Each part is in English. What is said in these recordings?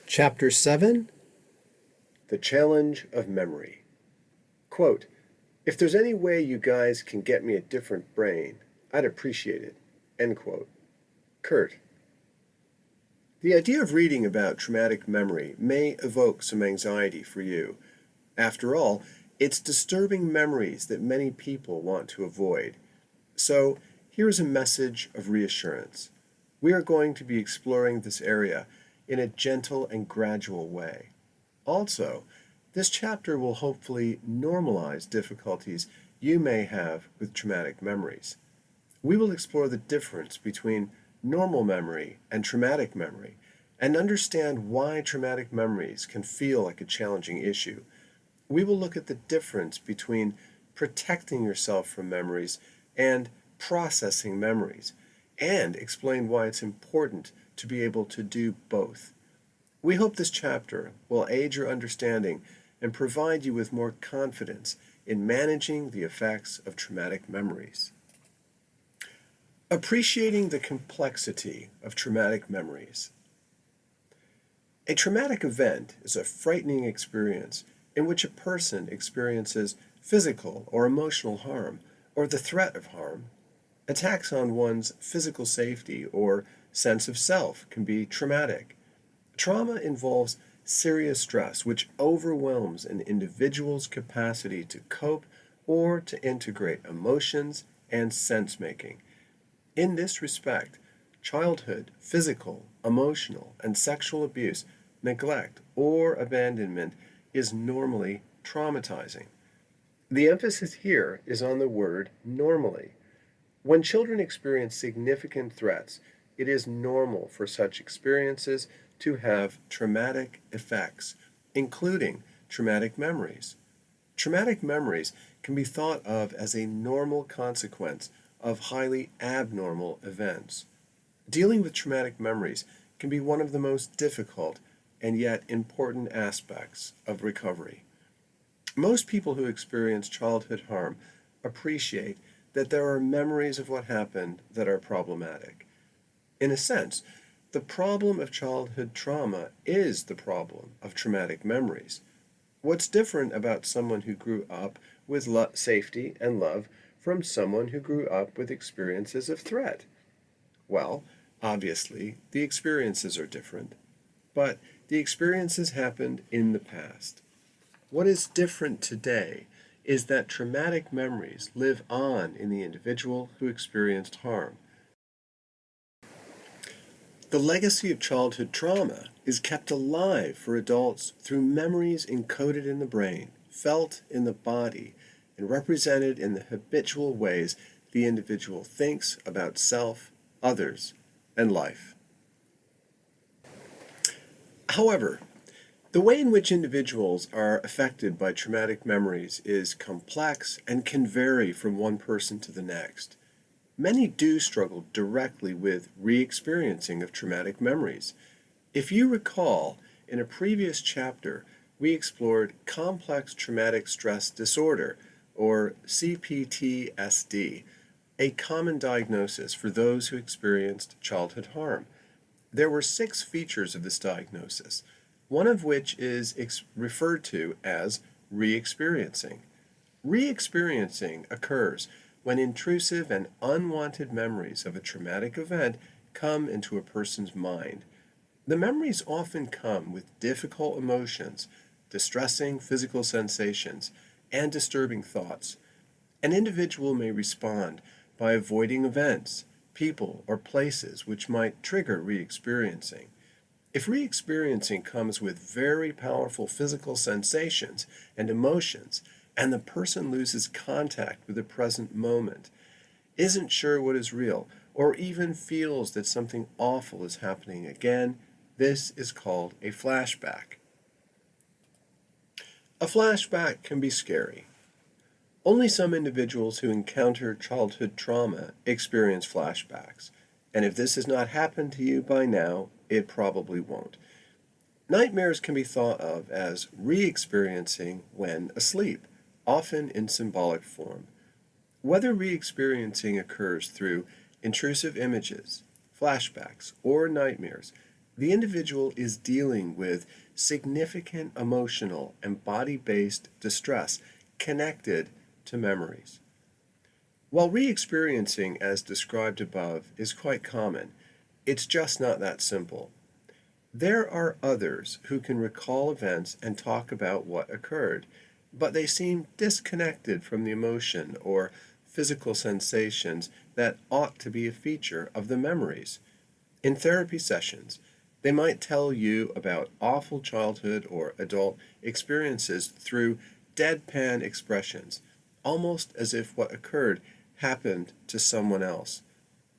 Chapter 7 The Challenge of Memory. Quote, "If there's any way you guys can get me a different brain, I'd appreciate it." End quote. Kurt. The idea of reading about traumatic memory may evoke some anxiety for you. After all, it's disturbing memories that many people want to avoid. So, here's a message of reassurance. We are going to be exploring this area in a gentle and gradual way. Also, this chapter will hopefully normalize difficulties you may have with traumatic memories. We will explore the difference between normal memory and traumatic memory and understand why traumatic memories can feel like a challenging issue. We will look at the difference between protecting yourself from memories and processing memories, and explain why it's important to be able to do both. We hope this chapter will aid your understanding and provide you with more confidence in managing the effects of traumatic memories. Appreciating the complexity of traumatic memories. A traumatic event is a frightening experience in which a person experiences physical or emotional harm or the threat of harm. Attacks on one's physical safety or sense of self can be traumatic. Trauma involves serious stress which overwhelms an individual's capacity to cope or to integrate emotions and sense-making. In this respect, childhood, physical, emotional, and sexual abuse, neglect, or abandonment is normally traumatizing. The emphasis here is on the word normally. When children experience significant threats, it is normal for such experiences to have traumatic effects, including traumatic memories. Traumatic memories can be thought of as a normal consequence of highly abnormal events. Dealing with traumatic memories can be one of the most difficult and yet important aspects of recovery. Most people who experience childhood harm appreciate that there are memories of what happened that are problematic. In a sense, the problem of childhood trauma is the problem of traumatic memories. What's different about someone who grew up with safety and love from someone who grew up with experiences of threat? Well, obviously, the experiences are different, but the experiences happened in the past. What is different today is that traumatic memories live on in the individual who experienced harm. The legacy of childhood trauma is kept alive for adults through memories encoded in the brain, felt in the body, and represented in the habitual ways the individual thinks about self, others, and life. However, the way in which individuals are affected by traumatic memories is complex and can vary from one person to the next. Many do struggle directly with re-experiencing of traumatic memories. If you recall, in a previous chapter, we explored complex traumatic stress disorder, or CPTSD, a common diagnosis for those who experienced childhood harm. There were 6 features of this diagnosis, one of which is referred to as re-experiencing. Re-experiencing occurs when intrusive and unwanted memories of a traumatic event come into a person's mind. The memories often come with difficult emotions, distressing physical sensations, and disturbing thoughts. An individual may respond by avoiding events, people, or places which might trigger re-experiencing. If re-experiencing comes with very powerful physical sensations and emotions, and the person loses contact with the present moment, isn't sure what is real, or even feels that something awful is happening again, this is called a flashback. A flashback can be scary. Only some individuals who encounter childhood trauma experience flashbacks, and if this has not happened to you by now, it probably won't. Nightmares can be thought of as re-experiencing when asleep, often in symbolic form. Whether re-experiencing occurs through intrusive images, flashbacks, or nightmares, the individual is dealing with significant emotional and body-based distress connected to memories. While re-experiencing as described above is quite common, it's just not that simple. There are others who can recall events and talk about what occurred, but they seem disconnected from the emotion or physical sensations that ought to be a feature of the memories. In therapy sessions, they might tell you about awful childhood or adult experiences through deadpan expressions, almost as if what occurred happened to someone else.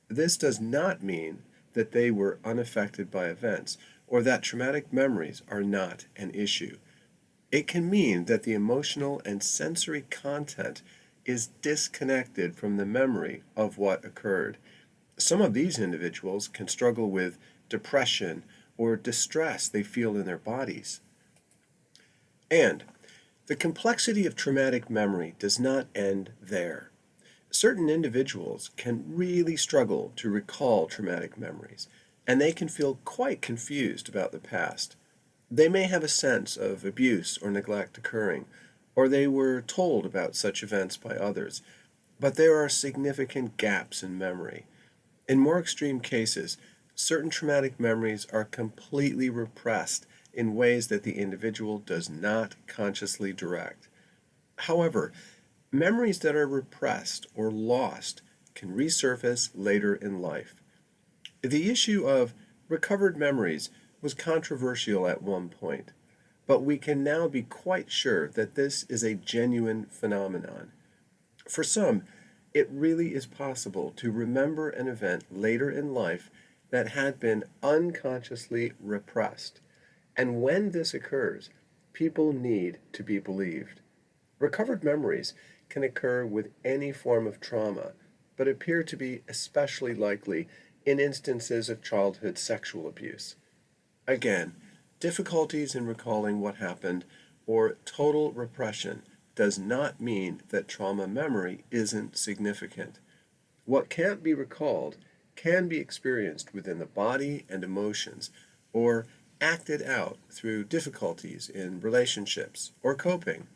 This does not mean that they were unaffected by events or that traumatic memories are not an issue. It can mean that the emotional and sensory content is disconnected from the memory of what occurred. Some of these individuals can struggle with depression or distress they feel in their bodies. And the complexity of traumatic memory does not end there. Certain individuals can really struggle to recall traumatic memories, and they can feel quite confused about the past. They may have a sense of abuse or neglect occurring, or they were told about such events by others, but there are significant gaps in memory. In more extreme cases, certain traumatic memories are completely repressed in ways that the individual does not consciously direct. However, memories that are repressed or lost can resurface later in life. The issue of recovered memories was controversial at one point, but we can now be quite sure that this is a genuine phenomenon. For some, it really is possible to remember an event later in life that had been unconsciously repressed. And when this occurs, people need to be believed. Recovered memories can occur with any form of trauma, but appear to be especially likely in instances of childhood sexual abuse. Again, difficulties in recalling what happened or total repression does not mean that trauma memory isn't significant. What can't be recalled can be experienced within the body and emotions, or acted out through difficulties in relationships or coping.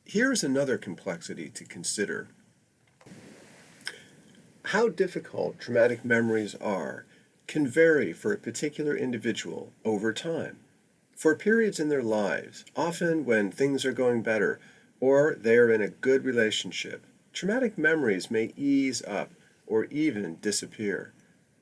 Here's another complexity to consider. How difficult traumatic memories are can vary for a particular individual over time. For periods in their lives, often when things are going better or they are in a good relationship, traumatic memories may ease up or even disappear.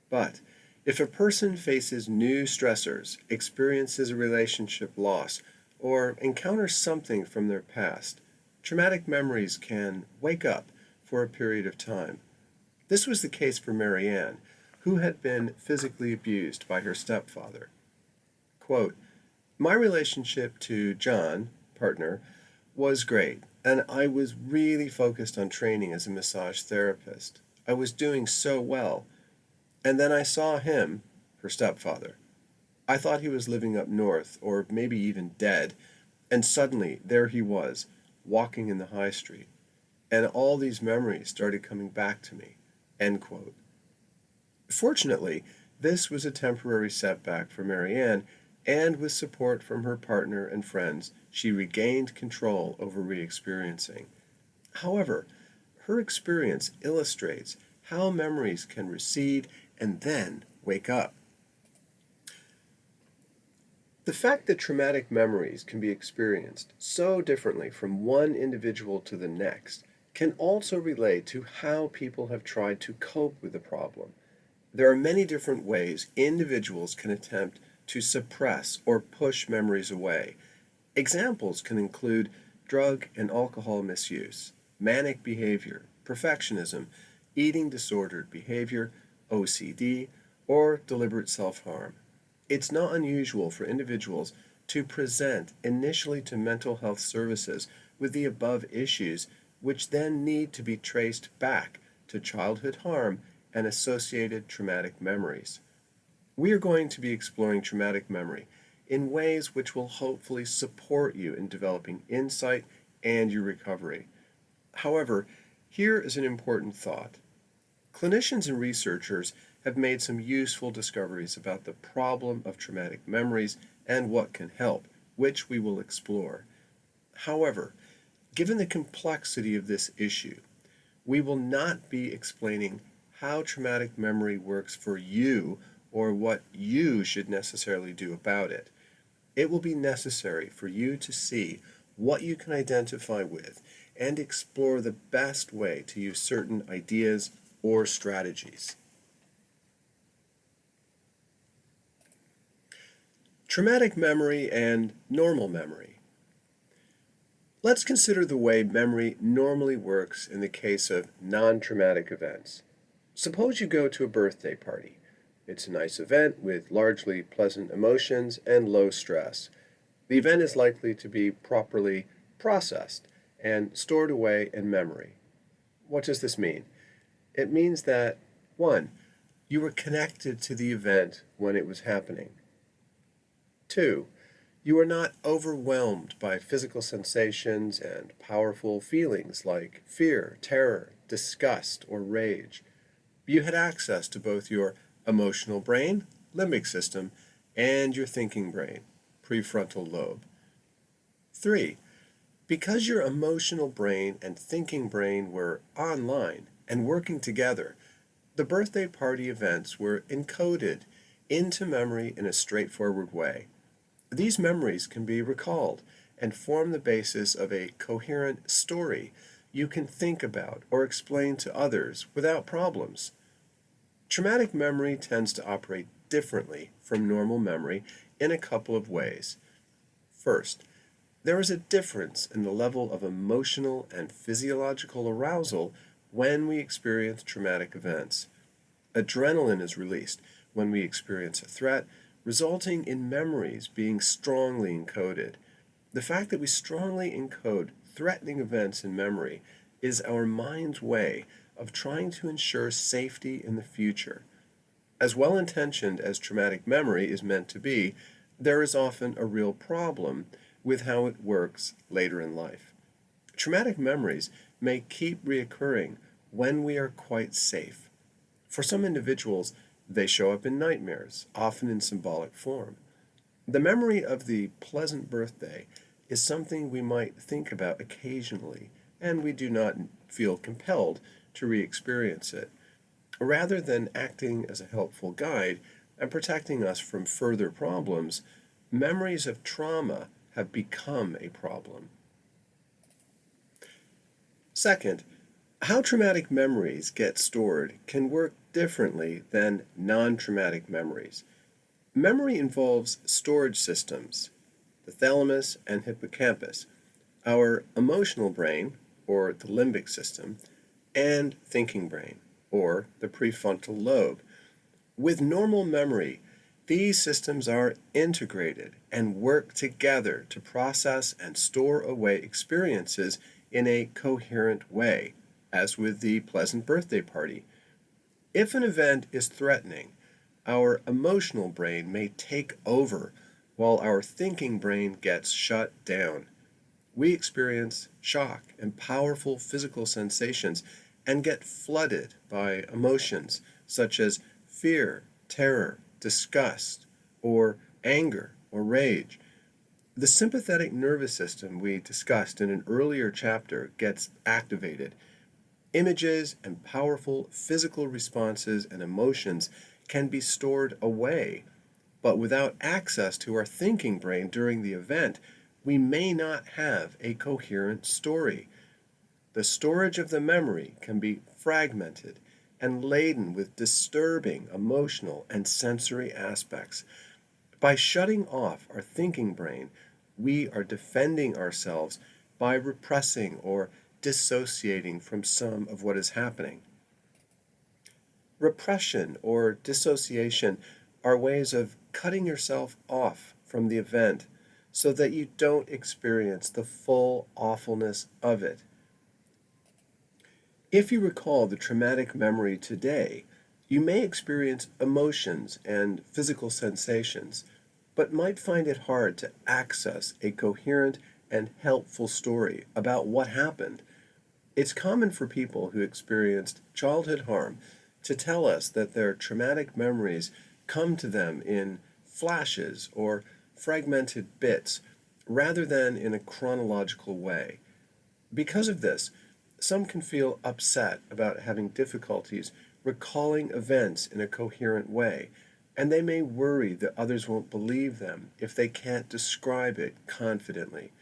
But if a person faces new stressors, experiences a relationship loss, or encounters something from their past, traumatic memories can wake up for a period of time. This was the case for Marianne, who had been physically abused by her stepfather. Quote, "My relationship to John, partner, was great, and I was really focused on training as a massage therapist. I was doing so well. And then I saw him," her stepfather. "I thought he was living up north, or maybe even dead, and suddenly there he was, walking in the high street. And all these memories started coming back to me." End quote. Fortunately, this was a temporary setback for Marianne, and with support from her partner and friends, she regained control over re-experiencing. However, her experience illustrates how memories can recede and then wake up. The fact that traumatic memories can be experienced so differently from one individual to the next can also relate to how people have tried to cope with the problem. There are many different ways individuals can attempt to suppress or push memories away. Examples can include drug and alcohol misuse, manic behavior, perfectionism, eating disordered behavior, OCD, or deliberate self-harm. It's not unusual for individuals to present initially to mental health services with the above issues, which then need to be traced back to childhood harm and associated traumatic memories. We are going to be exploring traumatic memory in ways which will hopefully support you in developing insight and your recovery. However, here is an important thought. Clinicians and researchers have made some useful discoveries about the problem of traumatic memories and what can help, which we will explore. However, given the complexity of this issue, we will not be explaining how traumatic memory works for you or what you should necessarily do about it. It will be necessary for you to see what you can identify with and explore the best way to use certain ideas or strategies. Traumatic memory and normal memory. Let's consider the way memory normally works in the case of non-traumatic events. Suppose you go to a birthday party. It's a nice event with largely pleasant emotions and low stress. The event is likely to be properly processed and stored away in memory. What does this mean? It means that 1. You were connected to the event when it was happening. 2. You were not overwhelmed by physical sensations and powerful feelings like fear, terror, disgust, or rage. You had access to both your emotional brain, limbic system, and your thinking brain, prefrontal lobe. 3. Because your emotional brain and thinking brain were online and working together, the birthday party events were encoded into memory in a straightforward way. These memories can be recalled and form the basis of a coherent story you can think about or explain to others without problems. Traumatic memory tends to operate differently from normal memory in a couple of ways. First, there is a difference in the level of emotional and physiological arousal when we experience traumatic events. Adrenaline is released when we experience a threat, resulting in memories being strongly encoded. The fact that we strongly encode threatening events in memory is our mind's way of trying to ensure safety in the future. As well-intentioned as traumatic memory is meant to be, there is often a real problem with how it works later in life. Traumatic memories may keep reoccurring when we are quite safe. For some individuals, they show up in nightmares, often in symbolic form. The memory of the pleasant birthday is something we might think about occasionally, and we do not feel compelled to re-experience it. Rather than acting as a helpful guide and protecting us from further problems, memories of trauma have become a problem. Second, how traumatic memories get stored can work differently than non-traumatic memories. Memory involves storage systems, the thalamus and hippocampus, our emotional brain, or the limbic system, and thinking brain, or the prefrontal lobe. With normal memory, these systems are integrated and work together to process and store away experiences in a coherent way, as with the pleasant birthday party. If an event is threatening, our emotional brain may take over while our thinking brain gets shut down. We experience shock and powerful physical sensations and get flooded by emotions such as fear, terror, disgust, or anger or rage. The sympathetic nervous system we discussed in an earlier chapter gets activated. Images and powerful physical responses and emotions can be stored away, but without access to our thinking brain during the event, we may not have a coherent story. The storage of the memory can be fragmented and laden with disturbing emotional and sensory aspects. By shutting off our thinking brain, we are defending ourselves by repressing or dissociating from some of what is happening. Repression or dissociation are ways of cutting yourself off from the event so that you don't experience the full awfulness of it. If you recall the traumatic memory today, you may experience emotions and physical sensations, but might find it hard to access a coherent and helpful story about what happened. It's common for people who experienced childhood harm to tell us that their traumatic memories come to them in flashes or fragmented bits rather than in a chronological way. Because of this, some can feel upset about having difficulties recalling events in a coherent way, and they may worry that others won't believe them if they can't describe it confidently.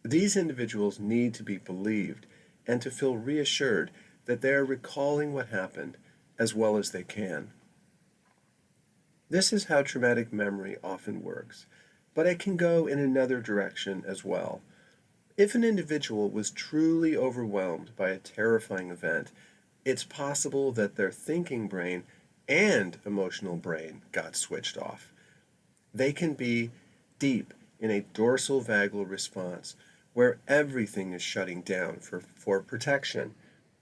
These individuals need to be believed and to feel reassured that they are recalling what happened as well as they can. This is how traumatic memory often works, but it can go in another direction as well. If an individual was truly overwhelmed by a terrifying event, it's possible that their thinking brain and emotional brain got switched off. They can be deep in a dorsal vagal response where everything is shutting down for protection.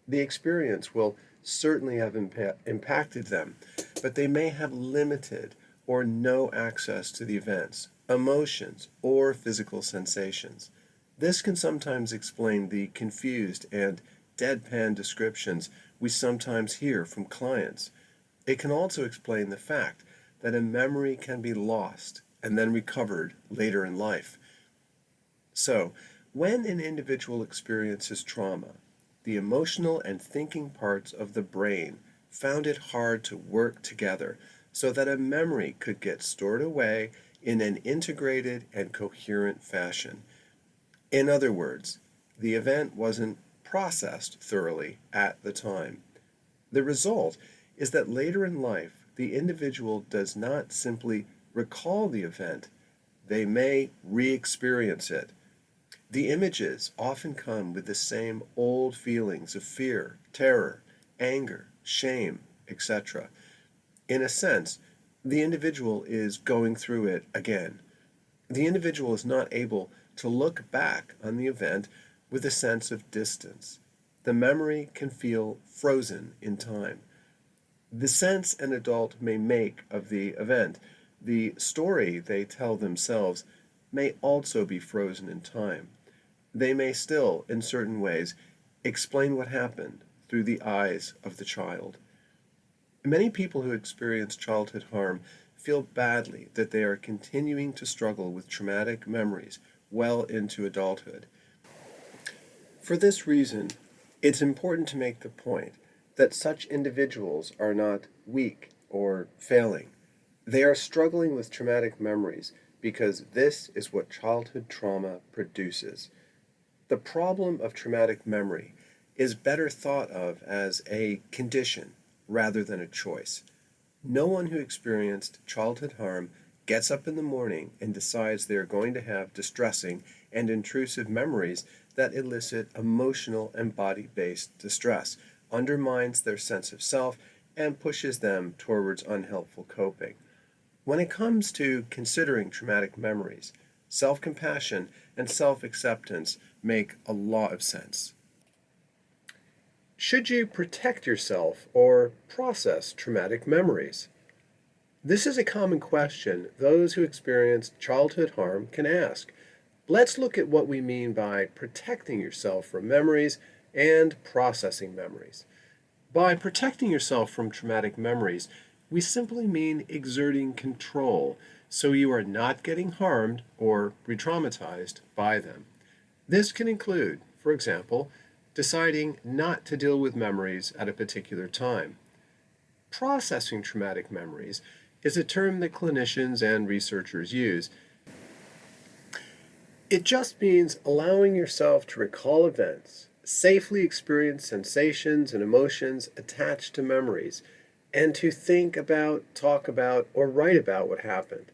The experience will certainly have impacted them, but they may have limited or no access to the events, emotions, or physical sensations. This can sometimes explain the confused and deadpan descriptions we sometimes hear from clients. It can also explain the fact that a memory can be lost and then recovered later in life. So, when an individual experiences trauma, the emotional and thinking parts of the brain found it hard to work together so that a memory could get stored away in an integrated and coherent fashion. In other words, the event wasn't processed thoroughly at the time. The result is that later in life, the individual does not simply recall the event, they may re experience it. The images often come with the same old feelings of fear, terror, anger, shame, etc. In a sense, the individual is going through it again. The individual is not able to look back on the event with a sense of distance. The memory can feel frozen in time. The sense an adult may make of the event, the story they tell themselves, may also be frozen in time. They may still, in certain ways, explain what happened through the eyes of the child. Many people who experience childhood harm feel badly that they are continuing to struggle with traumatic memories well into adulthood. For this reason, it's important to make the point that such individuals are not weak or failing. They are struggling with traumatic memories because this is what childhood trauma produces. The problem of traumatic memory is better thought of as a condition rather than a choice. No one who experienced childhood harm gets up in the morning and decides they are going to have distressing and intrusive memories that elicit emotional and body-based distress, undermines their sense of self, and pushes them towards unhelpful coping. When it comes to considering traumatic memories, self-compassion and self-acceptance make a lot of sense. Should you protect yourself or process traumatic memories? This is a common question those who experience childhood harm can ask. Let's look at what we mean by protecting yourself from memories and processing memories. By protecting yourself from traumatic memories, we simply mean exerting control so you are not getting harmed or re-traumatized by them. This can include, for example, deciding not to deal with memories at a particular time. Processing traumatic memories is a term that clinicians and researchers use. It just means allowing yourself to recall events, safely experience sensations and emotions attached to memories, and to think about, talk about, or write about what happened.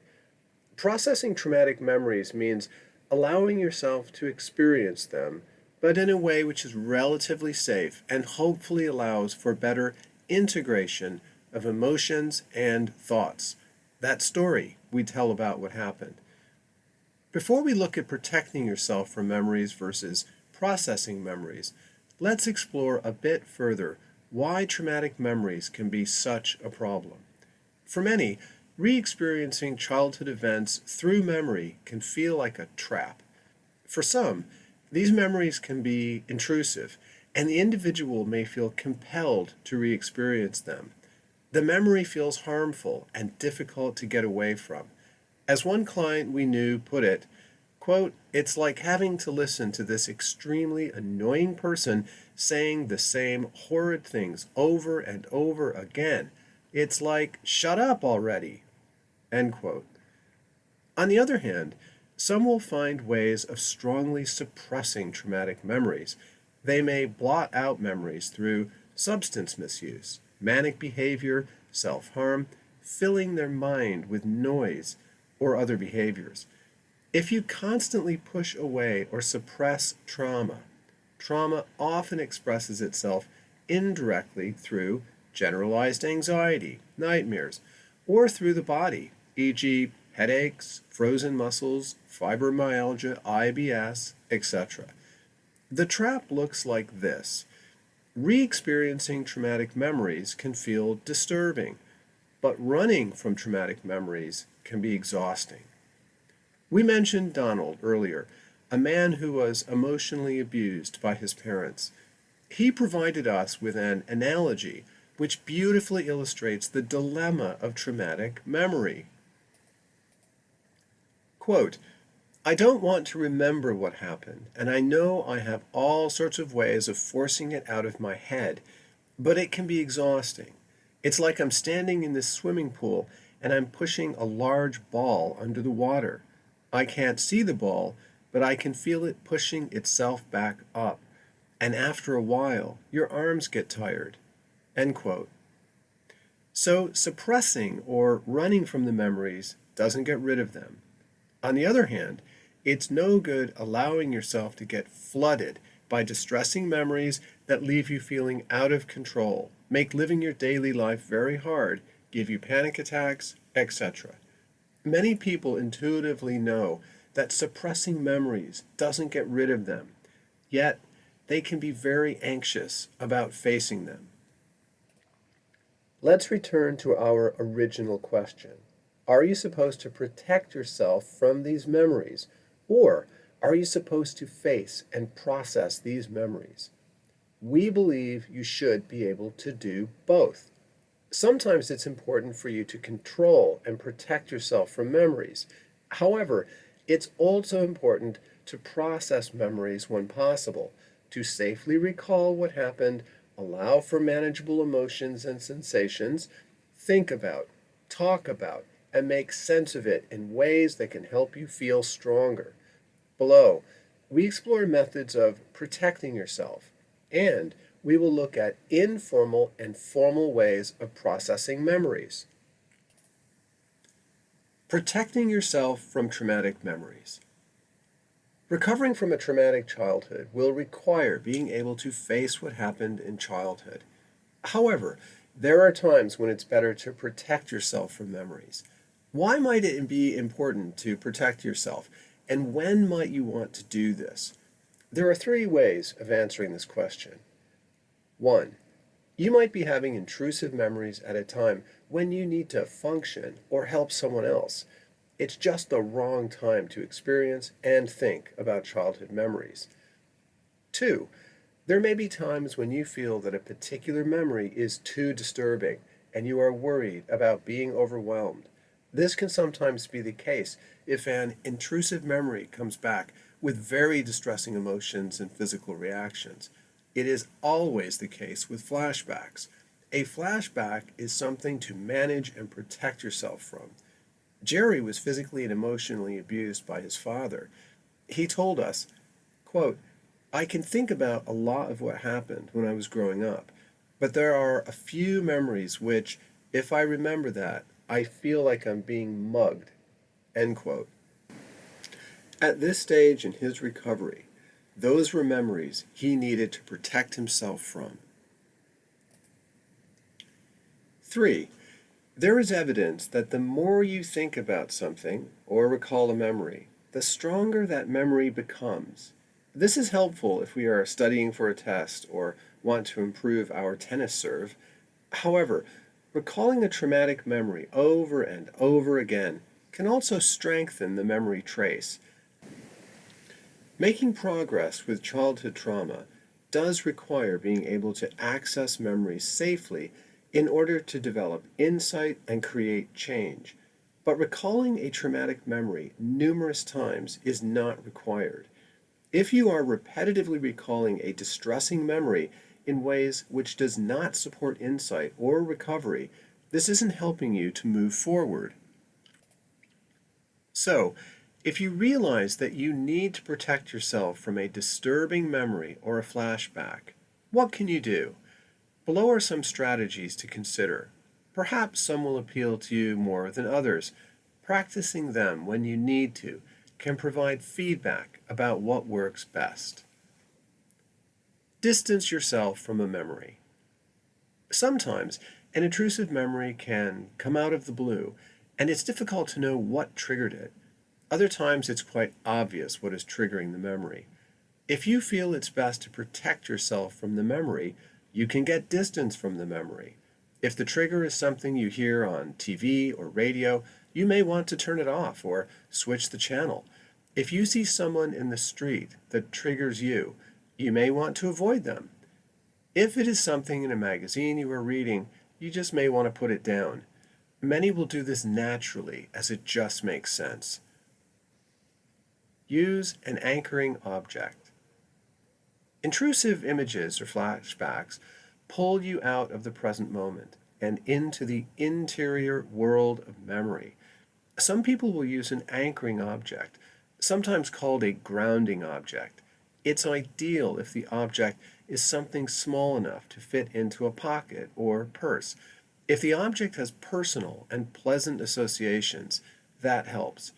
Processing traumatic memories means allowing yourself to experience them, but in a way which is relatively safe and hopefully allows for better integration of emotions and thoughts. That story we tell about what happened. Before we look at protecting yourself from memories versus processing memories, let's explore a bit further why traumatic memories can be such a problem. For many, re-experiencing childhood events through memory can feel like a trap. For some, these memories can be intrusive, and the individual may feel compelled to re-experience them. The memory feels harmful and difficult to get away from. As one client we knew put it, quote, "It's like having to listen to this extremely annoying person saying the same horrid things over and over again. It's like, shut up already," end quote. On the other hand, some will find ways of strongly suppressing traumatic memories. They may blot out memories through substance misuse, manic behavior, self-harm, filling their mind with noise, or other behaviors. If you constantly push away or suppress trauma, trauma often expresses itself indirectly through generalized anxiety, nightmares, or through the body, e.g., headaches, frozen muscles, fibromyalgia, IBS, etc. The trap looks like this. Re-experiencing traumatic memories can feel disturbing, but running from traumatic memories can be exhausting. We mentioned Donald earlier, a man who was emotionally abused by his parents. He provided us with an analogy which beautifully illustrates the dilemma of traumatic memory. Quote, "I don't want to remember what happened, and I know I have all sorts of ways of forcing it out of my head, but it can be exhausting. It's like I'm standing in this swimming pool and I'm pushing a large ball under the water. I can't see the ball, but I can feel it pushing itself back up. And after a while, your arms get tired." End quote. So suppressing or running from the memories doesn't get rid of them. On the other hand, it's no good allowing yourself to get flooded by distressing memories that leave you feeling out of control, make living your daily life very hard, give you panic attacks, etc. Many people intuitively know that suppressing memories doesn't get rid of them, yet they can be very anxious about facing them. Let's return to our original question. Are you supposed to protect yourself from these memories, or are you supposed to face and process these memories? We believe you should be able to do both. Sometimes it's important for you to control and protect yourself from memories. However, it's also important to process memories when possible, to safely recall what happened, allow for manageable emotions and sensations, think about, talk about, and make sense of it in ways that can help you feel stronger. Below, we explore methods of protecting yourself, and we will look at informal and formal ways of processing memories. Protecting yourself from traumatic memories. Recovering from a traumatic childhood will require being able to face what happened in childhood. However, there are times when it's better to protect yourself from memories. Why might it be important to protect yourself, and when might you want to do this? There are 3 ways of answering this question. 1. You might be having intrusive memories at a time when you need to function or help someone else. It's just the wrong time to experience and think about childhood memories. 2. There may be times when you feel that a particular memory is too disturbing and you are worried about being overwhelmed. This can sometimes be the case if an intrusive memory comes back with very distressing emotions and physical reactions. It is always the case with flashbacks. A flashback is something to manage and protect yourself from. Jerry was physically and emotionally abused by his father. He told us, quote, "I can think about a lot of what happened when I was growing up, but there are a few memories which, if I remember that, I feel like I'm being mugged." End quote. At this stage in his recovery, those were memories he needed to protect himself from. 3. There is evidence that the more you think about something or recall a memory, the stronger that memory becomes. This is helpful if we are studying for a test or want to improve our tennis serve. However, recalling a traumatic memory over and over again can also strengthen the memory trace. Making progress with childhood trauma does require being able to access memories safely in order to develop insight and create change. But recalling a traumatic memory numerous times is not required. If you are repetitively recalling a distressing memory in ways which does not support insight or recovery, this isn't helping you to move forward. So, if you realize that you need to protect yourself from a disturbing memory or a flashback, what can you do? Below are some strategies to consider. Perhaps some will appeal to you more than others. Practicing them when you need to can provide feedback about what works best. Distance yourself from a memory. Sometimes an intrusive memory can come out of the blue, and it's difficult to know what triggered it. Other times it's quite obvious what is triggering the memory. If you feel it's best to protect yourself from the memory, you can get distance from the memory. If the trigger is something you hear on TV or radio, you may want to turn it off or switch the channel. If you see someone in the street that triggers you, you may want to avoid them. If it is something in a magazine you are reading, you just may want to put it down. Many will do this naturally as it just makes sense. Use an anchoring object. Intrusive images or flashbacks pull you out of the present moment and into the interior world of memory. Some people will use an anchoring object, sometimes called a grounding object. It's ideal if the object is something small enough to fit into a pocket or purse. If the object has personal and pleasant associations, that helps.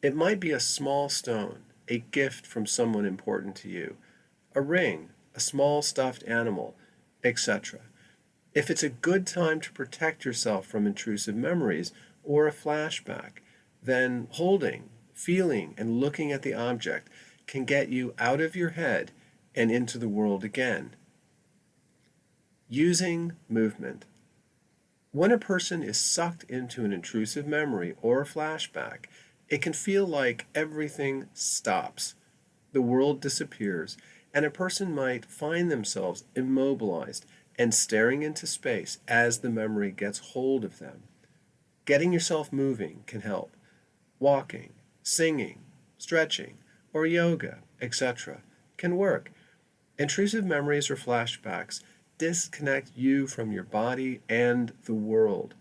It might be a small stone, a gift from someone important to you, a ring, a small stuffed animal, etc. If it's a good time to protect yourself from intrusive memories or a flashback, then holding, feeling, and looking at the object can get you out of your head and into the world again. Using movement. When a person is sucked into an intrusive memory or a flashback, it can feel like everything stops. The world disappears, and a person might find themselves immobilized and staring into space as the memory gets hold of them. Getting yourself moving can help. Walking, singing, stretching, or yoga, etc., can work. Intrusive memories or flashbacks disconnect you from your body and the world.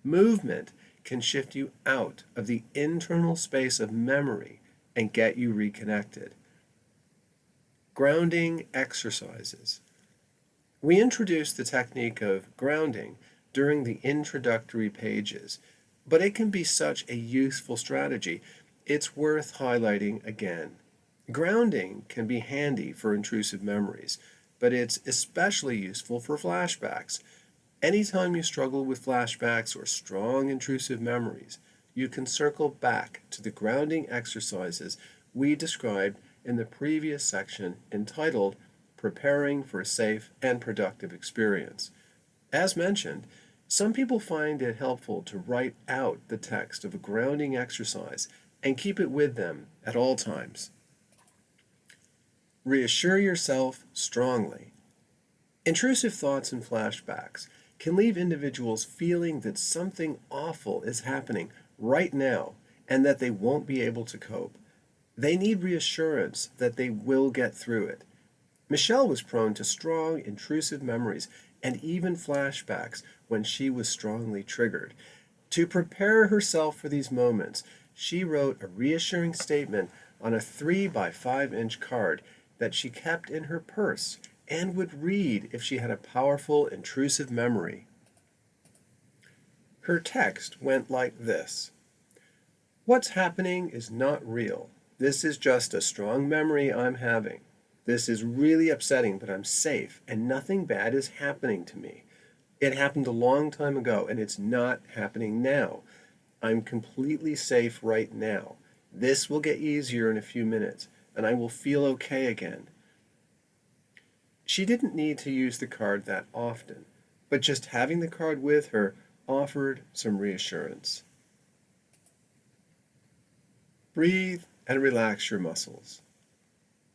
Movement can shift you out of the internal space of memory and get you reconnected. Grounding exercises. We introduced the technique of grounding during the introductory pages, but it can be such a useful strategy, it's worth highlighting again. Grounding can be handy for intrusive memories, but it's especially useful for flashbacks. Anytime you struggle with flashbacks or strong intrusive memories, you can circle back to the grounding exercises we described in the previous section entitled Preparing for a Safe and Productive Experience. As mentioned, some people find it helpful to write out the text of a grounding exercise and keep it with them at all times. Reassure yourself strongly. Intrusive thoughts and flashbacks can leave individuals feeling that something awful is happening right now and that they won't be able to cope. They need reassurance that they will get through it. Michelle was prone to strong, intrusive memories and even flashbacks when she was strongly triggered. To prepare herself for these moments, she wrote a reassuring statement on a 3 by 5 inch card that she kept in her purse and would read if she had a powerful, intrusive memory. Her text went like this: "What's happening is not real. This is just a strong memory I'm having. This is really upsetting, but I'm safe, and nothing bad is happening to me. It happened a long time ago, and it's not happening now. I'm completely safe right now. This will get easier in a few minutes, and I will feel okay again." She didn't need to use the card that often, but just having the card with her offered some reassurance. Breathe and relax your muscles.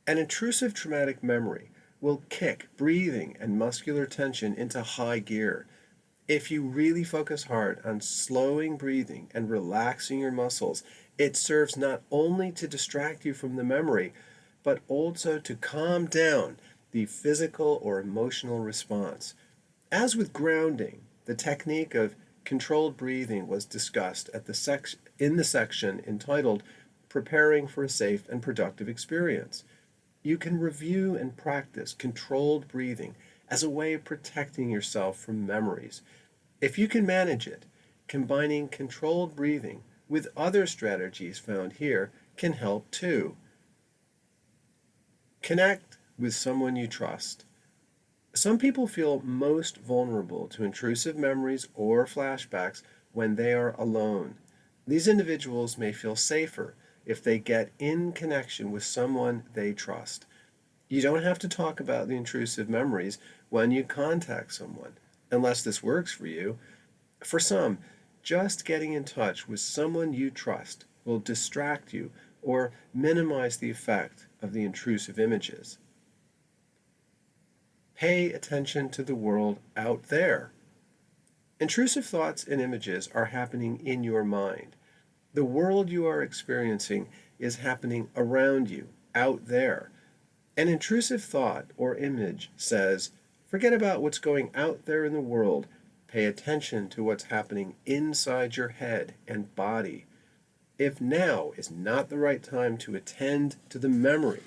An intrusive traumatic memory will kick breathing and muscular tension into high gear. If you really focus hard on slowing breathing and relaxing your muscles, it serves not only to distract you from the memory, but also to calm down the physical or emotional response. As with grounding, the technique of controlled breathing was discussed in the section entitled Preparing for a Safe and Productive Experience. You can review and practice controlled breathing as a way of protecting yourself from memories. If you can manage it, combining controlled breathing with other strategies found here can help too. Connect with someone you trust. Some people feel most vulnerable to intrusive memories or flashbacks when they are alone. These individuals may feel safer if they get in connection with someone they trust. You don't have to talk about the intrusive memories when you contact someone, unless this works for you. For some, just getting in touch with someone you trust will distract you or minimize the effect of the intrusive images. Pay attention to the world out there. Intrusive thoughts and images are happening in your mind. The world you are experiencing is happening around you, out there. An intrusive thought or image says, forget about what's going out there in the world. Pay attention to what's happening inside your head and body. If now is not the right time to attend to the memory,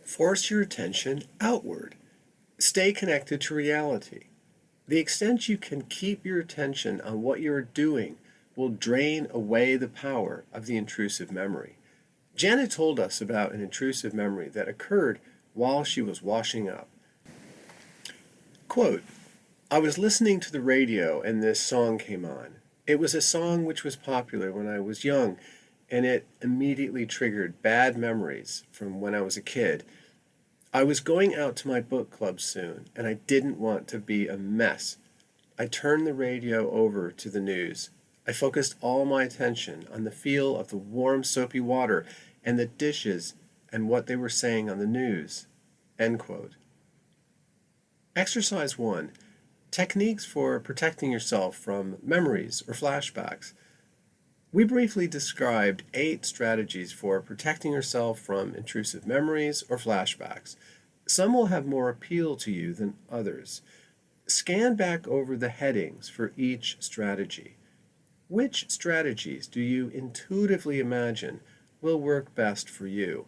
force your attention outward. Stay connected to reality. The extent you can keep your attention on what you're doing will drain away the power of the intrusive memory. Janet told us about an intrusive memory that occurred while she was washing up. Quote, I was listening to the radio and this song came on. It was a song which was popular when I was young, and it immediately triggered bad memories from when I was a kid. I was going out to my book club soon, and I didn't want to be a mess. I turned the radio over to the news. I focused all my attention on the feel of the warm soapy water and the dishes and what they were saying on the news. End quote. Exercise 1. Techniques for protecting yourself from memories or flashbacks. We briefly described 8 strategies for protecting yourself from intrusive memories or flashbacks. Some will have more appeal to you than others. Scan back over the headings for each strategy. Which strategies do you intuitively imagine will work best for you?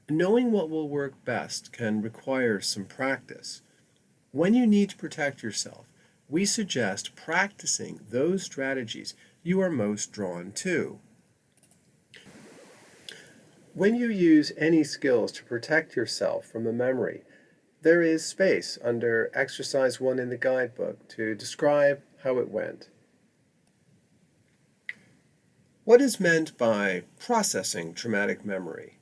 Knowing what will work best can require some practice. When you need to protect yourself, we suggest practicing those strategies you are most drawn to. When you use any skills to protect yourself from a memory, there is space under Exercise 1 in the guidebook to describe how it went. What is meant by processing traumatic memory?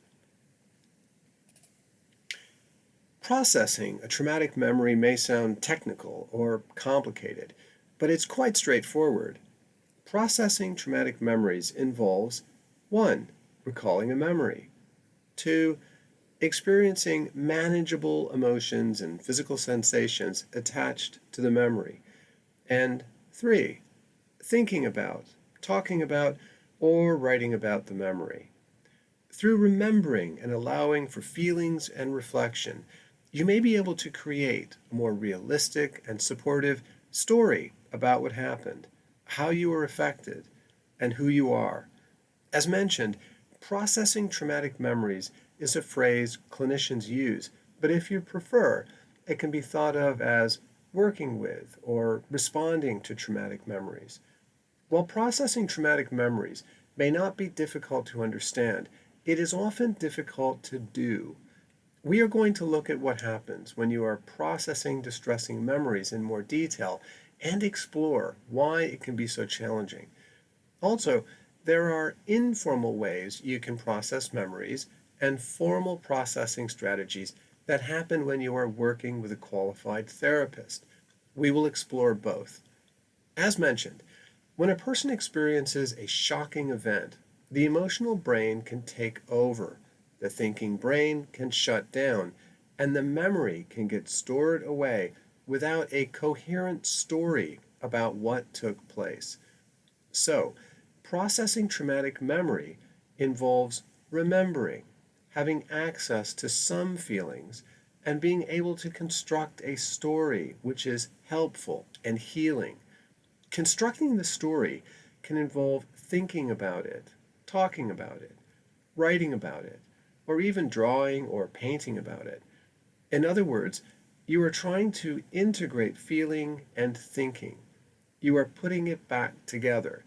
Processing a traumatic memory may sound technical or complicated, but it's quite straightforward. Processing traumatic memories involves 1. Recalling a memory. 2. Experiencing manageable emotions and physical sensations attached to the memory. And 3. Thinking about, talking about, or writing about the memory. Through remembering and allowing for feelings and reflection, you may be able to create a more realistic and supportive story about what happened, how you were affected, and who you are. As mentioned, processing traumatic memories is a phrase clinicians use, but if you prefer, it can be thought of as working with or responding to traumatic memories. While processing traumatic memories may not be difficult to understand, it is often difficult to do. We are going to look at what happens when you are processing distressing memories in more detail and explore why it can be so challenging. Also, there are informal ways you can process memories and formal processing strategies that happen when you are working with a qualified therapist. We will explore both. As mentioned, when a person experiences a shocking event, the emotional brain can take over, the thinking brain can shut down, and the memory can get stored away without a coherent story about what took place. So, processing traumatic memory involves remembering, having access to some feelings, and being able to construct a story which is helpful and healing. Constructing the story can involve thinking about it, talking about it, writing about it, or even drawing or painting about it. In other words, you are trying to integrate feeling and thinking. You are putting it back together,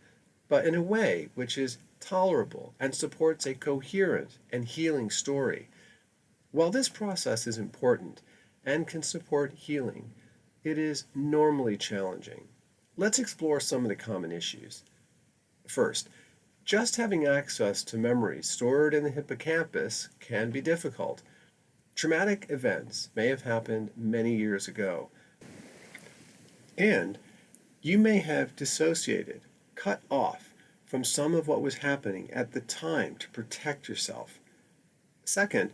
but in a way which is tolerable and supports a coherent and healing story. While this process is important and can support healing, it is normally challenging. Let's explore some of the common issues. First, just having access to memories stored in the hippocampus can be difficult. Traumatic events may have happened many years ago, and you may have dissociated, cut off from some of what was happening at the time to protect yourself. Second,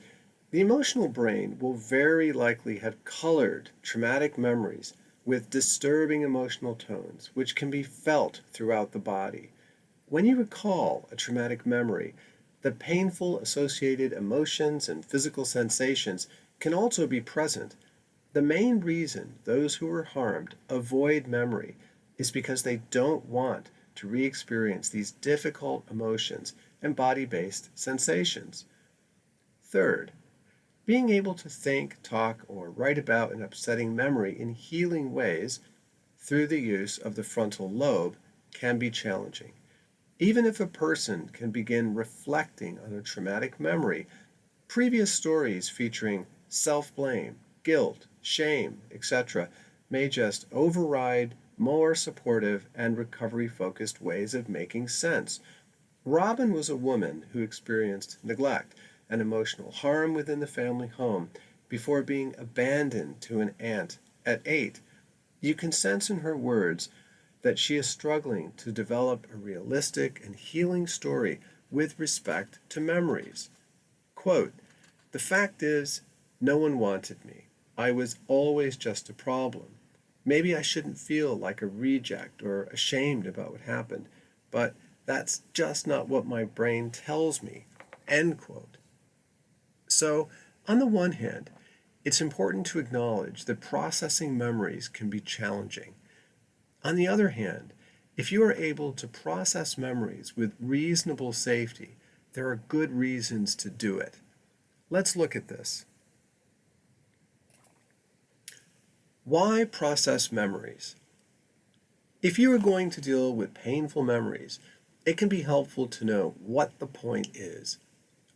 the emotional brain will very likely have colored traumatic memories with disturbing emotional tones, which can be felt throughout the body. When you recall a traumatic memory, the painful associated emotions and physical sensations can also be present. The main reason those who were harmed avoid memory is because they don't want to re-experience these difficult emotions and body-based sensations. Third, being able to think, talk, or write about an upsetting memory in healing ways through the use of the frontal lobe can be challenging. Even if a person can begin reflecting on a traumatic memory, previous stories featuring self-blame, guilt, shame, etc., may just override more supportive and recovery-focused ways of making sense. Robin was a woman who experienced neglect and emotional harm within the family home before being abandoned to an aunt at 8. You can sense in her words that she is struggling to develop a realistic and healing story with respect to memories. Quote, "The fact is, no one wanted me. I was always just a problem. Maybe I shouldn't feel like a reject or ashamed about what happened, but that's just not what my brain tells me." End quote. So, on the one hand, it's important to acknowledge that processing memories can be challenging. On the other hand, if you are able to process memories with reasonable safety, there are good reasons to do it. Let's look at this. Why process memories? If you are going to deal with painful memories, it can be helpful to know what the point is.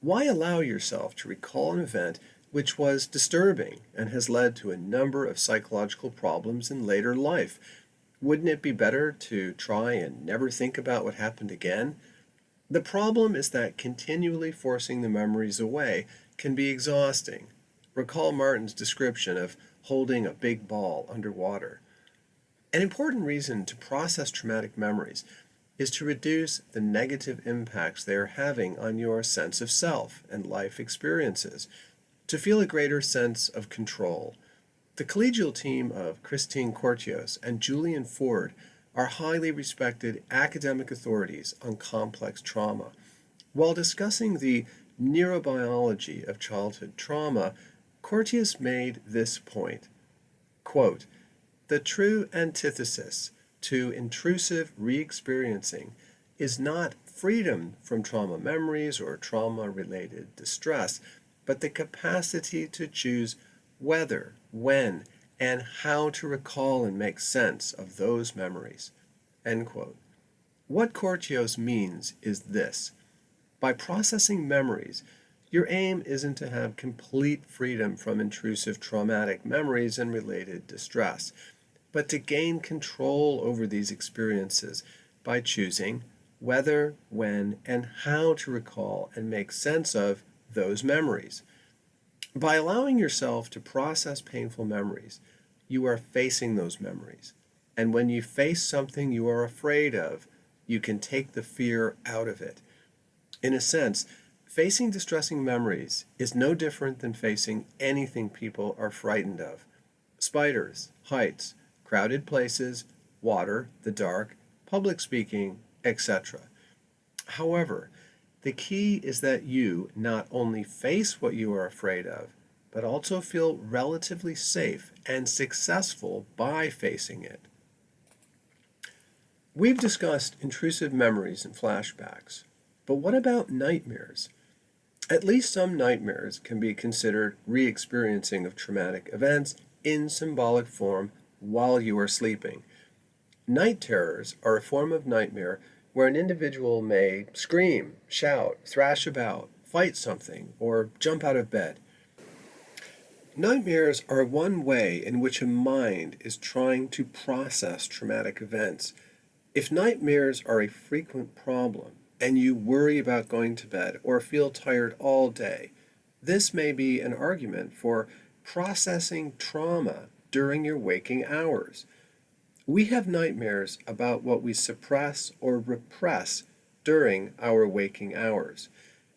Why allow yourself to recall an event which was disturbing and has led to a number of psychological problems in later life? Wouldn't it be better to try and never think about what happened again? The problem is that continually forcing the memories away can be exhausting. Recall Martin's description of holding a big ball underwater. An important reason to process traumatic memories is to reduce the negative impacts they are having on your sense of self and life experiences, to feel a greater sense of control. The collegial team of Christine Courtios and Julian Ford are highly respected academic authorities on complex trauma. While discussing the neurobiology of childhood trauma, Courtios made this point, quote, "The true antithesis to intrusive re-experiencing is not freedom from trauma memories or trauma-related distress, but the capacity to choose whether, when, and how to recall and make sense of those memories." End quote. What Courtios means is this. By processing memories, your aim isn't to have complete freedom from intrusive traumatic memories and related distress, but to gain control over these experiences by choosing whether, when, and how to recall and make sense of those memories. By allowing yourself to process painful memories, you are facing those memories. And when you face something you are afraid of, you can take the fear out of it. In a sense, facing distressing memories is no different than facing anything people are frightened of. spiders, heights, crowded places, water, the dark, public speaking, etc. However, the key is that you not only face what you are afraid of, but also feel relatively safe and successful by facing it. We've discussed intrusive memories and flashbacks, but what about nightmares? At least some nightmares can be considered re-experiencing of traumatic events in symbolic form while you are sleeping. Night terrors are a form of nightmare where an individual may scream, shout, thrash about, fight something, or jump out of bed. Nightmares are one way in which a mind is trying to process traumatic events. If nightmares are a frequent problem, and you worry about going to bed or feel tired all day, this may be an argument for processing trauma during your waking hours. We have nightmares about what we suppress or repress during our waking hours.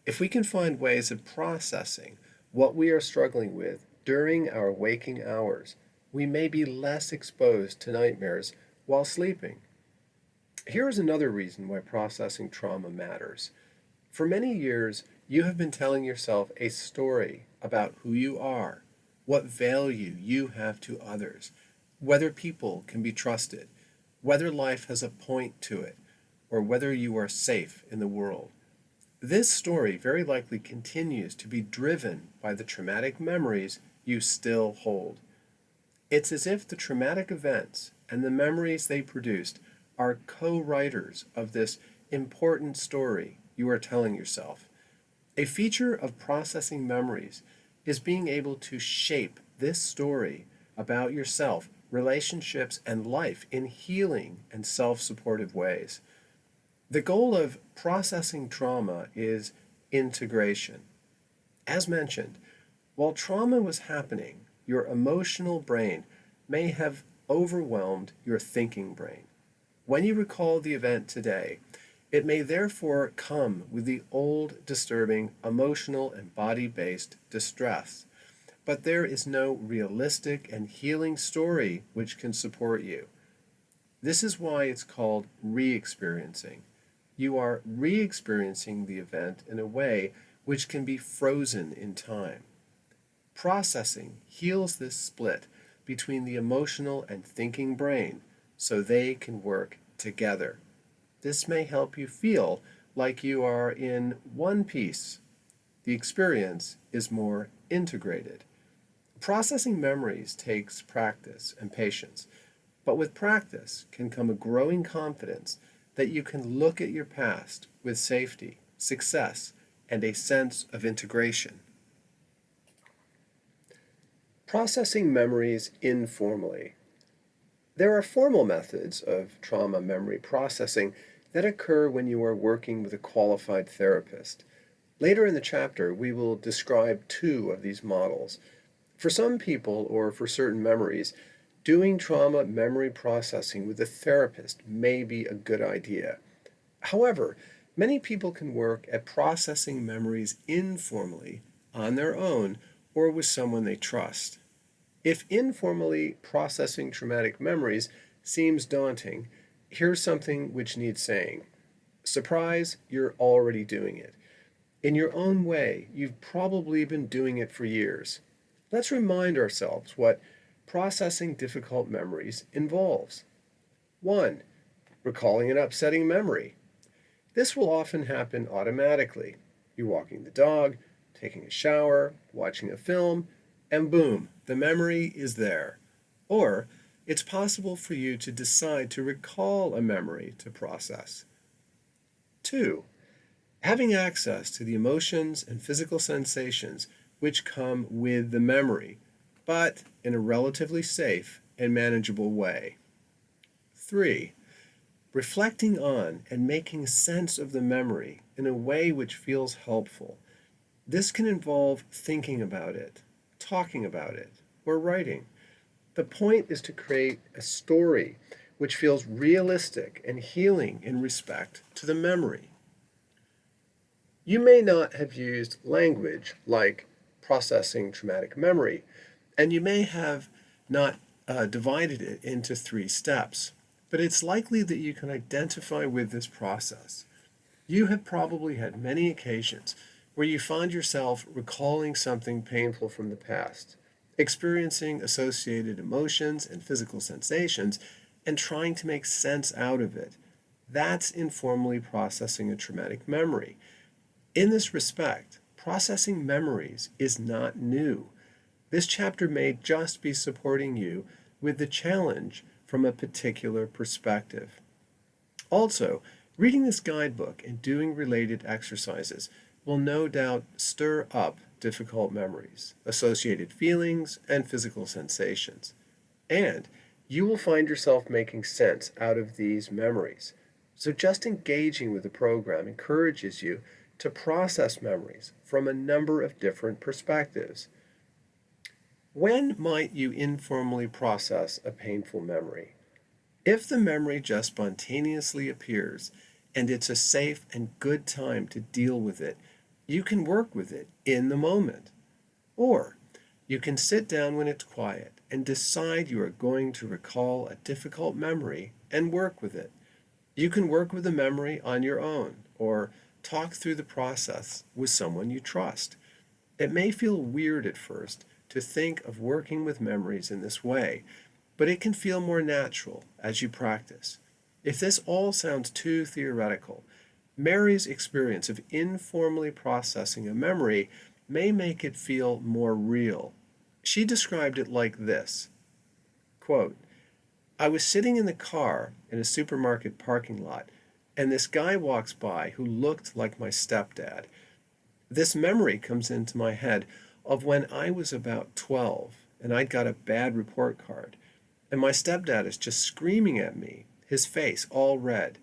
If we can find ways of processing what we are struggling with during our waking hours, we may be less exposed to nightmares while sleeping. Here is another reason why processing trauma matters. For many years, you have been telling yourself a story about who you are, what value you have to others, whether people can be trusted, whether life has a point to it, or whether you are safe in the world. This story very likely continues to be driven by the traumatic memories you still hold. It's as if the traumatic events and the memories they produced are co-writers of this important story you are telling yourself. A feature of processing memories is being able to shape this story about yourself, relationships, and life in healing and self-supportive ways. The goal of processing trauma is integration. As mentioned, while trauma was happening, your emotional brain may have overwhelmed your thinking brain. When you recall the event today, it may therefore come with the old, disturbing, emotional and body-based distress. But there is no realistic and healing story which can support you. This is why it's called re-experiencing. You are re-experiencing the event in a way which can be frozen in time. Processing heals this split between the emotional and thinking brain so they can work together. This may help you feel like you are in one piece. The experience is more integrated. Processing memories takes practice and patience, but with practice can come a growing confidence that you can look at your past with safety, success, and a sense of integration. Processing memories informally. There are formal methods of trauma memory processing that occur when you are working with a qualified therapist. Later in the chapter, we will describe two of these models. For some people, or for certain memories, doing trauma memory processing with a therapist may be a good idea. However, many people can work at processing memories informally, on their own, or with someone they trust. If informally processing traumatic memories seems daunting, here's something which needs saying. Surprise, you're already doing it. In your own way, you've probably been doing it for years. Let's remind ourselves what processing difficult memories involves. 1. Recalling an upsetting memory. This will often happen automatically. You're walking the dog, taking a shower, watching a film, and boom, the memory is there. Or it's possible for you to decide to recall a memory to process. 2. Having access to the emotions and physical sensations which come with the memory, but in a relatively safe and manageable way. 3. Reflecting on and making sense of the memory in a way which feels helpful. This can involve thinking about it, talking about it, or writing. The point is to create a story which feels realistic and healing in respect to the memory. You may not have used language like processing traumatic memory, and you may have not divided it into 3 steps, but it's likely that you can identify with this process. You have probably had many occasions where you find yourself recalling something painful from the past, experiencing associated emotions and physical sensations, and trying to make sense out of it. That's informally processing a traumatic memory. In this respect, processing memories is not new. This chapter may just be supporting you with the challenge from a particular perspective. Also, reading this guidebook and doing related exercises will no doubt stir up difficult memories, associated feelings, and physical sensations. And you will find yourself making sense out of these memories. So just engaging with the program encourages you to process memories from a number of different perspectives. When might you informally process a painful memory? If the memory just spontaneously appears and it's a safe and good time to deal with it, you can work with it in the moment. Or you can sit down when it's quiet and decide you are going to recall a difficult memory and work with it. You can work with the memory on your own or talk through the process with someone you trust. It may feel weird at first to think of working with memories in this way, but it can feel more natural as you practice. If this all sounds too theoretical, Mary's experience of informally processing a memory may make it feel more real. She described it like this, quote, I was sitting in the car in a supermarket parking lot, and this guy walks by who looked like my stepdad. This memory comes into my head of when I was about 12 and I'd got a bad report card, and my stepdad is just screaming at me, his face all red.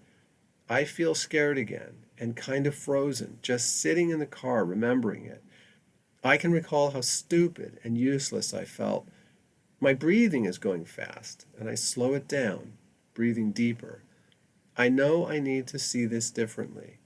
I feel scared again and kind of frozen, just sitting in the car remembering it. I can recall how stupid and useless I felt. My breathing is going fast, and I slow it down, breathing deeper. I know I need to see this differently.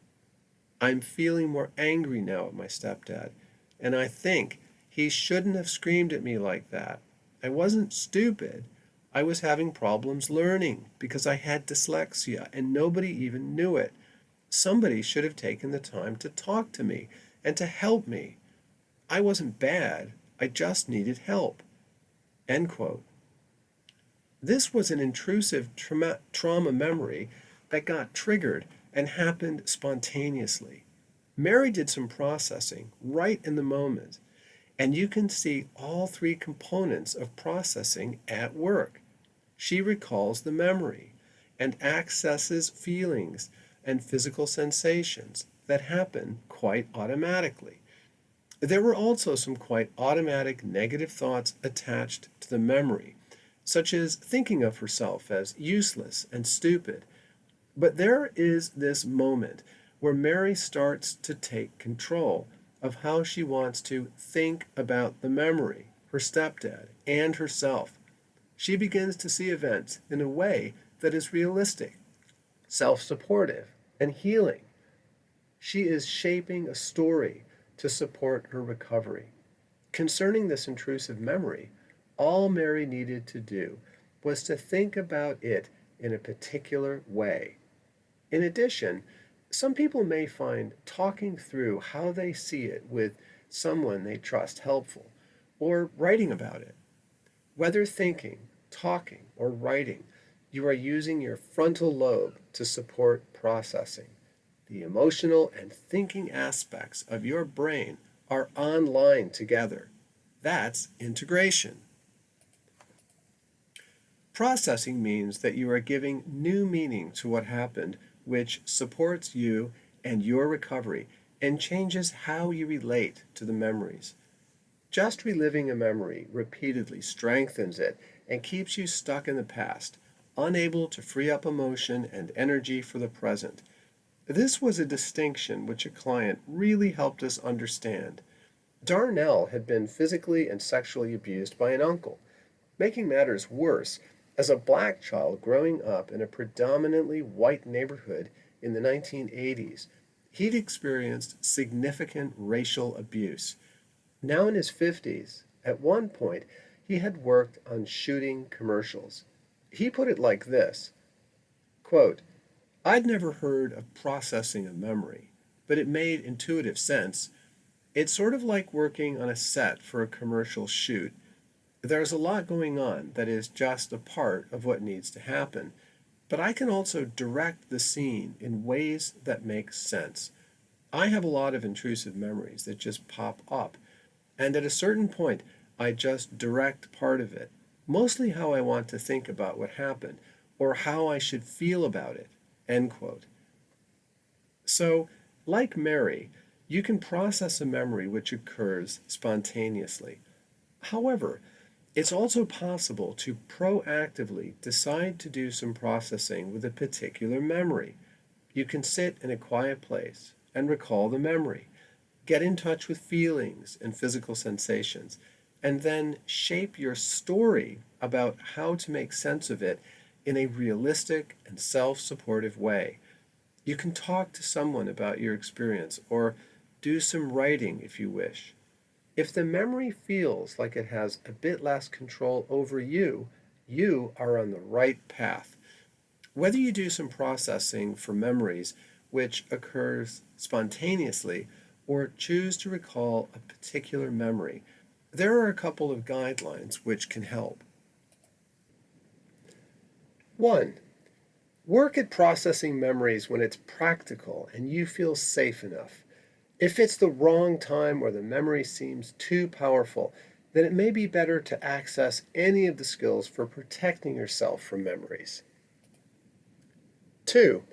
I'm feeling more angry now at my stepdad, and I think he shouldn't have screamed at me like that. I wasn't stupid. I was having problems learning because I had dyslexia, and nobody even knew it. Somebody should have taken the time to talk to me and to help me. I wasn't bad. I just needed help. End quote. This was an intrusive trauma memory that got triggered and happened spontaneously. Mary did some processing right in the moment, and you can see all 3 components of processing at work. She recalls the memory and accesses feelings and physical sensations that happen quite automatically. There were also some quite automatic negative thoughts attached to the memory, such as thinking of herself as useless and stupid. But there is this moment where Mary starts to take control of how she wants to think about the memory, her stepdad, and herself. She begins to see events in a way that is realistic, self-supportive, and healing. She is shaping a story to support her recovery. Concerning this intrusive memory, all Mary needed to do was to think about it in a particular way. In addition, some people may find talking through how they see it with someone they trust helpful, or writing about it. Whether thinking, talking, or writing, you are using your frontal lobe to support processing. The emotional and thinking aspects of your brain are online together. That's integration. Processing means that you are giving new meaning to what happened, which supports you and your recovery and changes how you relate to the memories. Just reliving a memory repeatedly strengthens it and keeps you stuck in the past, unable to free up emotion and energy for the present. This was a distinction which a client really helped us understand. Darnell had been physically and sexually abused by an uncle. Making matters worse, as a black child growing up in a predominantly white neighborhood in the 1980s, he'd experienced significant racial abuse. Now in his 50s, at one point, he had worked on shooting commercials. He put it like this, quote, "I'd never heard of processing a memory, but it made intuitive sense. It's sort of like working on a set for a commercial shoot. There's a lot going on that is just a part of what needs to happen, but I can also direct the scene in ways that make sense. I have a lot of intrusive memories that just pop up, and at a certain point, I just direct part of it, mostly how I want to think about what happened or how I should feel about it." End quote. So, like Mary, you can process a memory which occurs spontaneously. However, it's also possible to proactively decide to do some processing with a particular memory. You can sit in a quiet place and recall the memory, get in touch with feelings and physical sensations, and then shape your story about how to make sense of it in a realistic and self-supportive way. You can talk to someone about your experience or do some writing if you wish. If the memory feels like it has a bit less control over you, you are on the right path. Whether you do some processing for memories which occurs spontaneously or choose to recall a particular memory, there are a couple of guidelines which can help. 1. Work at processing memories when it's practical and you feel safe enough. If it's the wrong time or the memory seems too powerful, then it may be better to access any of the skills for protecting yourself from memories. 2.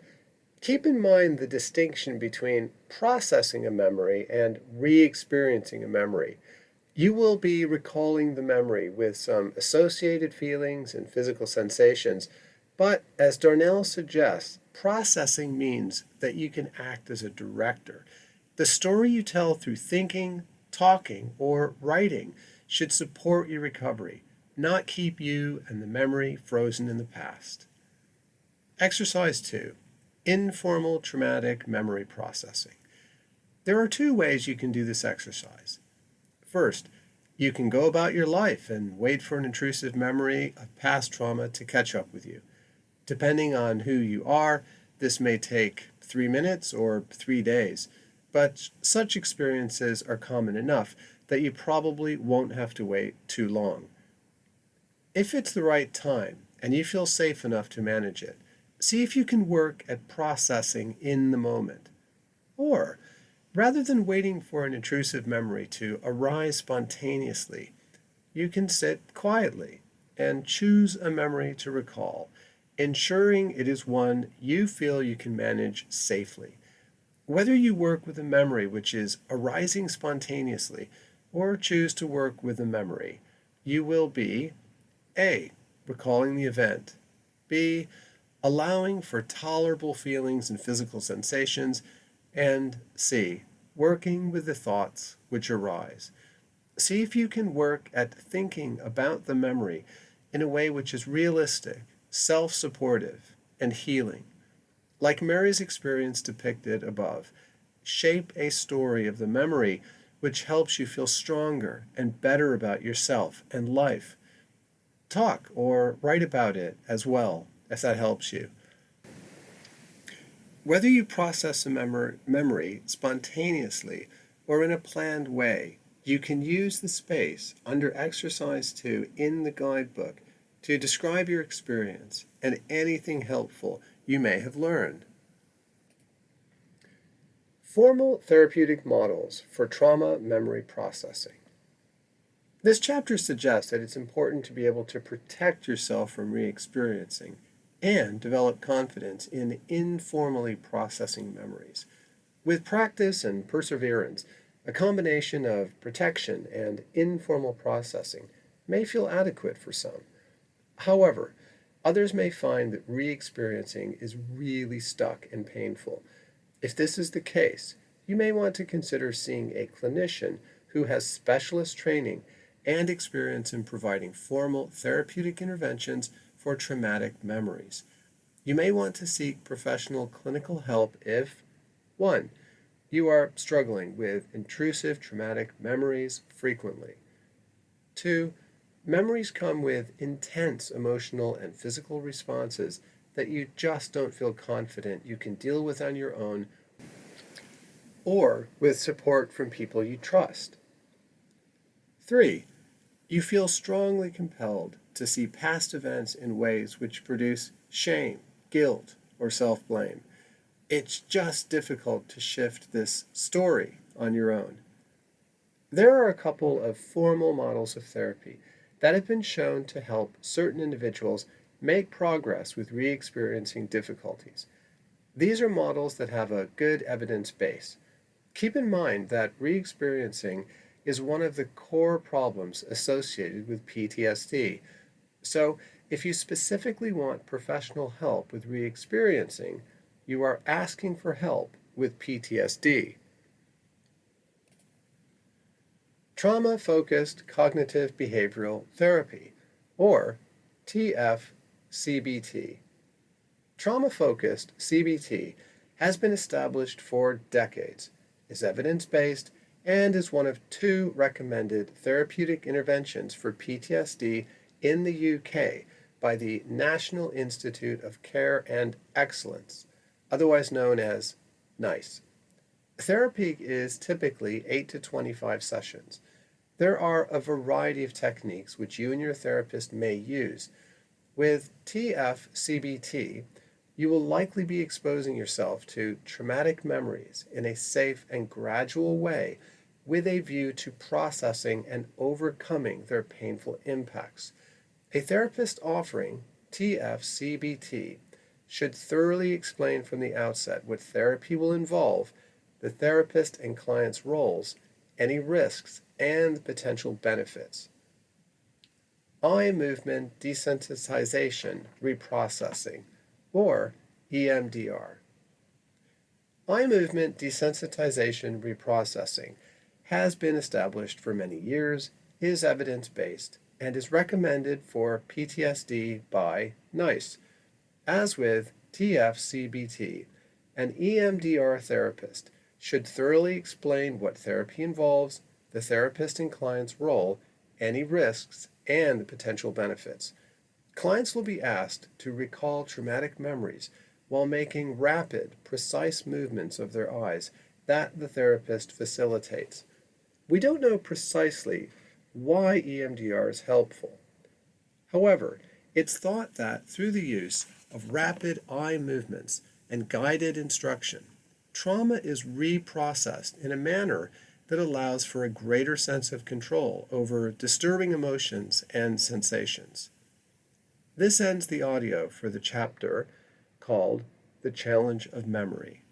Keep in mind the distinction between processing a memory and re-experiencing a memory. You will be recalling the memory with some associated feelings and physical sensations, but as Darnell suggests, processing means that you can act as a director. The story you tell through thinking, talking, or writing should support your recovery, not keep you and the memory frozen in the past. Exercise 2. Informal traumatic memory processing. There are 2 ways you can do this exercise. First, you can go about your life and wait for an intrusive memory of past trauma to catch up with you. Depending on who you are, this may take 3 minutes or 3 days, but such experiences are common enough that you probably won't have to wait too long. If it's the right time and you feel safe enough to manage it, see if you can work at processing in the moment. Or, rather than waiting for an intrusive memory to arise spontaneously, you can sit quietly and choose a memory to recall, ensuring it is one you feel you can manage safely. Whether you work with a memory which is arising spontaneously or choose to work with a memory, you will be A. Recalling the event, B. Allowing for tolerable feelings and physical sensations, and C. Working with the thoughts which arise. See if you can work at thinking about the memory in a way which is realistic, self-supportive, and healing. Like Mary's experience depicted above, shape a story of the memory which helps you feel stronger and better about yourself and life. Talk or write about it as well, if that helps you. Whether you process a memory spontaneously or in a planned way, you can use the space under Exercise 2 in the guidebook to describe your experience and anything helpful you may have learned. Formal therapeutic models for trauma memory processing. This chapter suggests that it's important to be able to protect yourself from re-experiencing and develop confidence in informally processing memories. With practice and perseverance, a combination of protection and informal processing may feel adequate for some. However, others may find that re-experiencing is really stuck and painful. If this is the case, you may want to consider seeing a clinician who has specialist training and experience in providing formal therapeutic interventions for traumatic memories. You may want to seek professional clinical help if 1. You are struggling with intrusive traumatic memories frequently. 2. Memories come with intense emotional and physical responses that you just don't feel confident you can deal with on your own or with support from people you trust. 3. You feel strongly compelled to see past events in ways which produce shame, guilt, or self-blame. It's just difficult to shift this story on your own. There are a couple of formal models of therapy that have been shown to help certain individuals make progress with re-experiencing difficulties. These are models that have a good evidence base. Keep in mind that re-experiencing is one of the core problems associated with PTSD. So, if you specifically want professional help with re-experiencing, you are asking for help with PTSD. Trauma-focused cognitive behavioral therapy, or TFCBT. Trauma-focused CBT has been established for decades, is evidence-based, and is one of 2 recommended therapeutic interventions for PTSD in the UK by the National Institute of Care and Excellence, otherwise known as NICE. Therapy is typically 8 to 25 sessions. There are a variety of techniques which you and your therapist may use. With TFCBT, you will likely be exposing yourself to traumatic memories in a safe and gradual way with a view to processing and overcoming their painful impacts. A therapist offering TFCBT should thoroughly explain from the outset what therapy will involve, the therapist and client's roles, any risks, and potential benefits. Eye movement desensitization reprocessing, or EMDR. Eye movement desensitization reprocessing has been established for many years, is evidence-based, and is recommended for PTSD by NICE. As with TFCBT, an EMDR therapist should thoroughly explain what therapy involves, the therapist and client's role, any risks, and potential benefits. Clients will be asked to recall traumatic memories while making rapid, precise movements of their eyes that the therapist facilitates. We don't know precisely why EMDR is helpful. However, it's thought that through the use of rapid eye movements and guided instruction, trauma is reprocessed in a manner that allows for a greater sense of control over disturbing emotions and sensations. This ends the audio for the chapter called The Challenge of Memory.